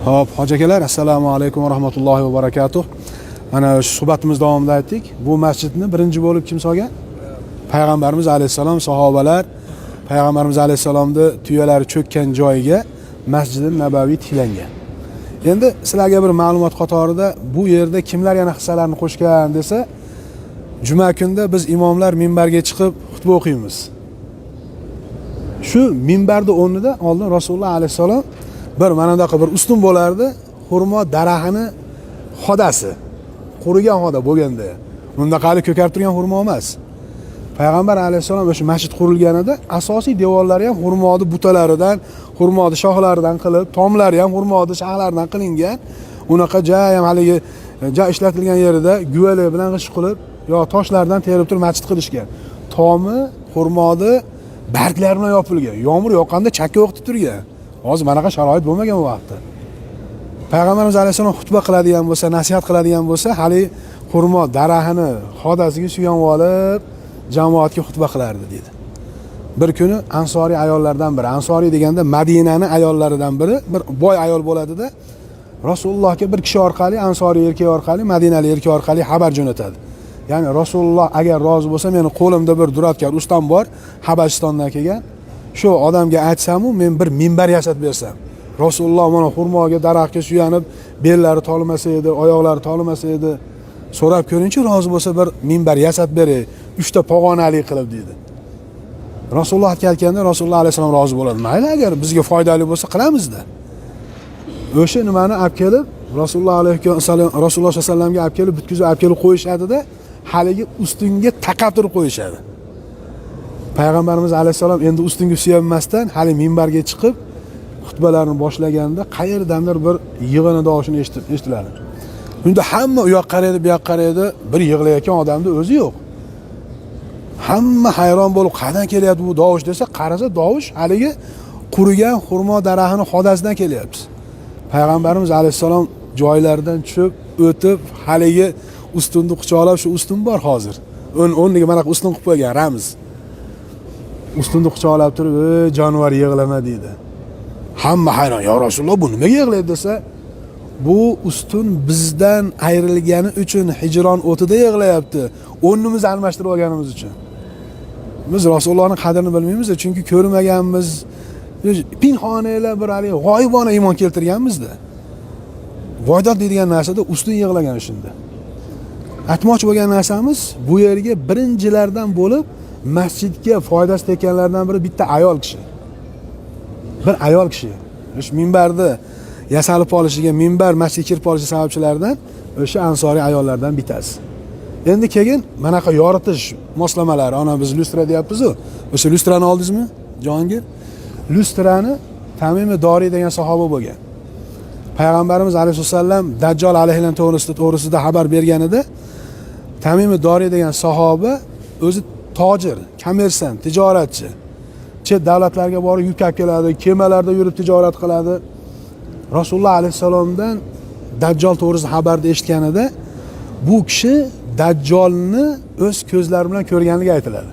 Hop, hoji akalar, assalomu alaykum va rahmatullohi va barakatuh. Mana shu suhbatimiz davomida aytdik. Bu masjidni birinchi bo'lib kim solgan? Payg'ambarimiz alayhisalom, sahobalar Payg'ambarimiz alayhisalomni tuyalari cho'kkan joyiga Masjid-i Nabaviy tiklangan. Endi sizlarga bir ma'lumot qatorida bu yerda kimlar yana hissalarni qo'shgan desa, juma kunida biz imomlar minbarga chiqib xutba o'qiymiz. Shu minbarning o'rnida oldin Rasululloh alayhisalom bir mana bunaqa bir ustun bo'lardi, xurmo daraxtini xodasi, qurigan xoda bo'lganda. Bunda qali ko'karib turgan xurmo emas. Payg'ambar alayhisalom o'sha masjid qurilganida asosiy devorlari ham xurmoning butalaridan, xurmoning shoxlaridan qilib, tomlari ham xurmoning shoxlaridan qilingan. Unaqa joy ham haligi ishlatilgan yerida guvali bilan g'ish qilib, yo toshlardan terib turib masjid qilishgan. Tomi xurmoning barglari bilan yopilgan. Yomg'ir yoqqanda chakka o'qitib turgan. Hozir bunaqa sharoit bo'lmagan u vaqtda. Payg'ambarimiz alayhisalom xutba qiladigan bo'lsa, nasihat qiladigan bo'lsa, hali xurmo daraxtini xodasiga suyanib olib, jamoatga xutba qilardi dedi. Bir kuni ansoriy ayollardan biri, ansoriy deganda Madinaning ayollaridan biri, bir boy ayol bo'ladi-da, Rasulullohga bir kishi orqali, ansoriy erkak orqali, Madinali erkak orqali xabar jo'natadi. Ya'ni Rasululloh agar rozi bo'lsa, meni qo'limda bir duradgor ustam bor, Habashistondan kelgan. Shu odamga aytsam-u, men bir minbar yasab bersam. Rasululloh mana xurmoga, daraxtga suyanib, bellari to'lmasa edi, oyoqlari to'lmasa edi. So'rab ko'ringchi, rozi bo'lsa bir minbar yasab beray, 3 ta pog'onali qilib dedi. Rasululloh aytganda Rasululloh alayhisalom rozi bo'ladi. Mayli, agar bizga foydali bo'lsa qilamiz-da. O'sha nimani olib kelib, Rasululloh alayhisalom Rasululloh sollallohu alayhi vasallamga olib kelib, bitkizib olib kelib qo'yishadi-da, haligi ustunga taqab turib qo'yishadi. Payg'ambarimiz alayhisalom endi ustunga suyanmasdan hali minbarga chiqib xutbalarni boshlaganda qayerdandir bir yig'ini tovushini eshitiladi. Unda hamma u yoqqa qaraydi, bu yoqqa qaraydi, bir yig'layotgan odamning o'zi yo'q. Hamma hayron bo'lib, qayerdan kelyapti bu tovush desa, qarasa tovush haligi qurigan xurmo daraxtining xodasidan kelyapti. Payg'ambarimiz alayhisalom joylaridan tushib, o'tib, haligi ustunni quchoqlab, shu ustun bor hozir. O'rniga mana ustun qilib qo'ygan ramz. Ustunni quchoqlab turib, jonivor yig'lama dedi. Hamma hayron, "Ya Rasululloh, bu nimaga yig'laydi?" desa, "Bu ustun bizdan ayrilgani uchun hijron o'tida yig'layapti. O'rnimizni almashtirib olganimiz uchun." Biz Rasulullohning qadrini bilmaymiz, chunki ko'rmaganmiz. Pinxonalar bir hali g'oyibona iymon keltirganmiz-da. Voydod deydigan narsada ustun yig'lagan shunda. Aytmoqchi bo'lgan narsamiz, bu yerga birinchilardan bo'lib masjidga foydasi tekanlardan biri bitta ayol kishi. Bir ayol kishi. O'sha minbarda yasalib olishiga, minbar masjidga kirib olishi sababchilaridan o'sha ansoriy ayollardan bittasi. Endi keyin manaqa yoritish moslamalari, ana biz lustra deyapmiz-ku. O'sha lustrani oldingizmi, Jahongir? Lustrani Tamim Doriy degan sahoba bo'lgan. Payg'ambarimiz alayhi vasallam Dajjal alayhisalom to'g'risida xabar berganida Tamim Doriy degan sahoba o'zi tojir, kommersant, tijoratchi. Chet davlatlarga borib yuk olib keladi, kemalarda yurib tijorat qiladi. Rasululloh alayhisalomdan Dajjal to'g'risida xabarni eshitganida bu kishi Dajjolni o'z ko'zlari bilan ko'rganligi aytiladi.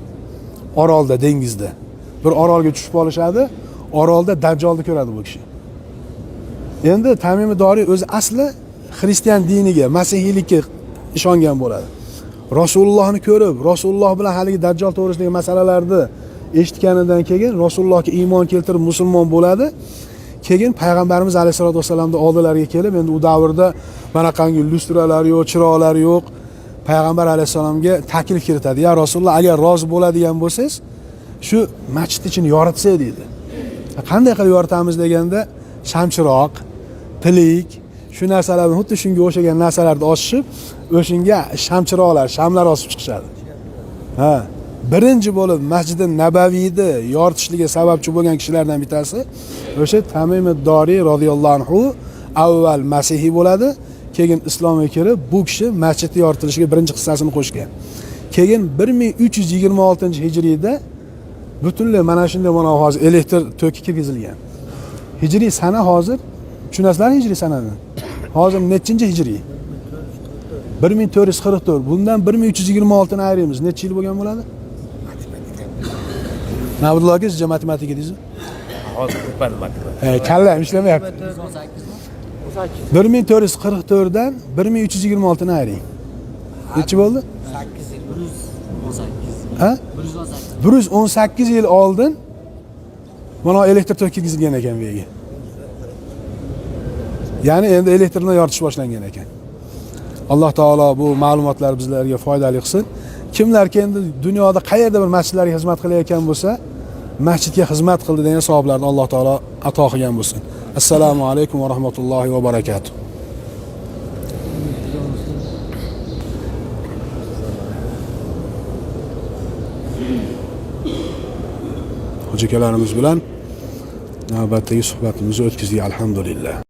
Orolda, dengizda. Bir orolga tushib olishadi, orolda Dajjolni ko'radi bu kishi. Endi Tamim Doriy o'zi asli xristian diniga, masihiylikka ishongan bo'ladi. Rasulullohni ko'rib, Rasululloh bilan haligi Dajjal to'g'risidagi masalalarni eshitganidan keyin Rasulullohga iymon keltirib musulmon bo'ladi. Keyin payg'ambarimiz alayhisolatu vasallamning oldilariga kelib, endi u davrda manaqangi lustralar yo'q, chiroqlar yo'q. Payg'ambar alayhisalomga taklif kiritadi. "Ya Rasululloh, agar rozi bo'ladigan bo'lsangiz, shu masjid ichini yoritsak" dedi. Qanday qilib yoritamiz deganda, shamchiroq, pilik, shu narsalarni xuddi shunga o'xshagan narsalarni osishib, o'shinga shamchiroqlar, shamlar osib chiqishadi. Ha, birinchi bo'lib Masjid-i Nabaviyni yoritishligiga sababchi bo'lgan kishilardan bittasi o'sha Tamim Doriy radhiyallohu anhu, avval masihiy bo'ladi, keyin islomga kirib, bu kishi masjidni yoritilishiga birinchi hissasini qo'shgan. Keyin 1326-hijriyda butunlay mana shunday mana hozir elektr toki kirgizilgan. Hijriy sana hozir, tushunasizlarmi hijriy sanani? Hozir nechinchi hijriy? 1444. Bundan 1326 ni ayiramiz. Necha yil bo'lgan bo'ladi? Abdulloh aka, siz matematika deysizmi? Hozir ko'padi maktab. Kallam ishlamayapti. 1444 dan 1326 ni ayring. Necha bo'ldi? 8 yil. 118. Ha? 118. 118 yil oldin mana elektr tok kirgizilgan ekan bu yerga. Ya'ni endi elektrni yoritish boshlangan ekan. Alloh taolo bu ma'lumotlar bizlarga foydali qilsin. Kimlarki endi dunyoda qayerda bir masjidlarga xizmat qilayotgan bo'lsa, masjidga xizmat qildi degan savoblarni Alloh taolo ato qilgan bo'lsin. Assalomu alaykum va rahmatullohi va barakatuh. Hocalarimiz bilan navbatdagi suhbatimizni o'tkazdik, alhamdulillah.